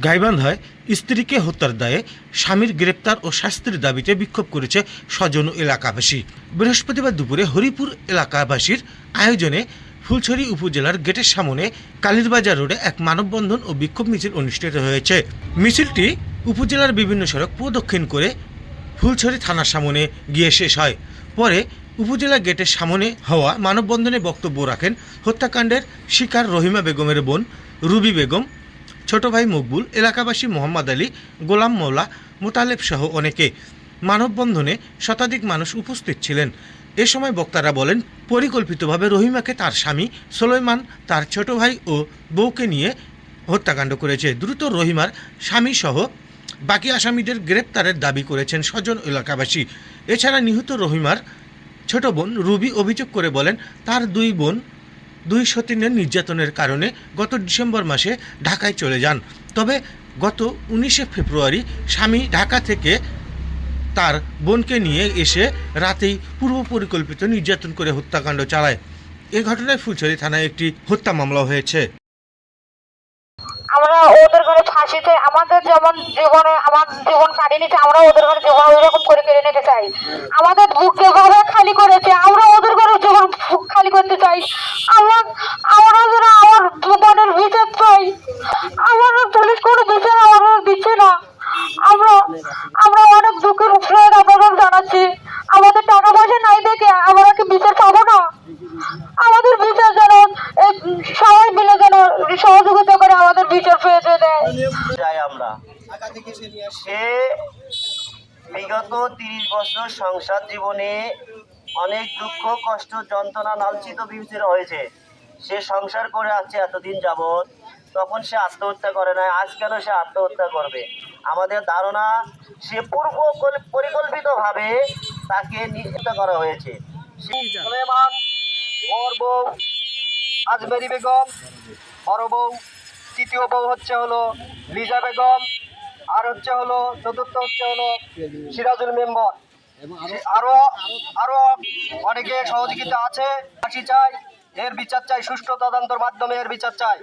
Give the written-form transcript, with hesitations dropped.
গাইবান্ধায় স্ত্রীকে হত্যার দায়ে স্বামীর গ্রেপ্তার ও শাস্তির দাবিতে বিক্ষোভ করেছে স্বজন ও এলাকাবাসী। বৃহস্পতিবার দুপুরে হরিপুর এলাকাবাসীর আয়োজনে ফুলছড়ি উপজেলার গেটের সামনে কালীরবাজার রোডে এক মানববন্ধন ও বিক্ষোভ মিছিল অনুষ্ঠিত হয়েছে। মিছিলটি উপজেলার বিভিন্ন সড়ক প্রদক্ষিণ করে ফুলছড়ি থানার সামনে গিয়ে শেষ হয়। পরে উপজেলা গেটের সামনে হওয়া মানববন্ধনে বক্তব্য রাখেন হত্যাকাণ্ডের শিকার রহিমা বেগমের বোন রুবি বেগম, ছোট ভাই মকবুল, এলাকাবাসী মোহাম্মদ আলী, গোলাম মৌলা, মোতালেব সহ অনেকে। মানববন্ধনে শতাধিক মানুষ উপস্থিত ছিলেন। এ সময় বক্তারা বলেন, পরিকল্পিতভাবে রহিমাকে তার স্বামী সুলাইমান তার ছোট ভাই ও বউকে নিয়ে হত্যাকাণ্ড করেছে। দ্রুত রহিমার স্বামী সহ বাকি আসামিদের গ্রেপ্তারের দাবি করেছেন স্বজন এলাকাবাসী। এছাড়া নিহত রহিমার ছোট বোন রুবি অভিযোগ করে বলেন, তার দুই বোন দুই সতীনের নির্যাতনের কারণে গত ডিসেম্বর মাসে ঢাকায় চলে যান। তবে গত 19শে ফেব্রুয়ারি স্বামী ঢাকা থেকে তার বোনকে নিয়ে এসে রাতেই পূর্ব পরিকল্পিত নির্যাতন করে হত্যাকাণ্ড চালায়। এ ঘটনায় ফুলছড়ি থানায় একটি হত্যা মামলা হয়েছে। আমরা ওদের ঘরে ফাঁসি চাই, আমাদের যেমন জীবনে আমার জীবন কাটিয়ে নিতে, আমরা ওদের ঘরে জীবন ওইরকম করে কেড়ে নিতে চাই। আমাদের বুক যেভাবে খালি করেছে, আমরা ওদের ঘরে জীবন খালি করতে চাই। আমরা যেন আমার বোনের বিচার চাই। আমার পুলিশ কোনো বিচার আমার দিচ্ছে না। আমরা অনেক দুঃখের উপরে আপনাদের জানাচ্ছি। আমাদের টাকা পয়সা নাই দেখে আমরা কি বিচার পাবো না? আমাদের বিচার যেন সবাই মিলে যেন সহযোগিতা করে আমাদের বিচার পেয়ে দেয়। আমরা সে বিগত 30 বছর সংসার জীবনে অনেক দুঃখ কষ্ট যন্ত্রণা লাঞ্ছিত বিবেচিত হয়েছে। সে সংসার করে আসছে এতদিন যাবৎ, তখন সে আত্মহত্যা করে নাই, আজ কেন সে আত্মহত্যা করবে? আমাদের ধারণা সে পূর্ব পরিকল্পিতভাবে তাকে নিহত করা হয়েছে। সুলাইমান, ওর বউ আজমেরি বেগম, বড় বউ, তৃতীয় বউ হচ্ছে হলো লিজা বেগম, আর হচ্ছে হলো চতুর্থ হচ্ছে হলো সিরাজুল মেম্বর। আরো অনেকে সহযোগিতা আছে। ফাঁসি চাই, এর বিচার চাই, সুষ্ঠু তদন্তের মাধ্যমে এর বিচার চাই।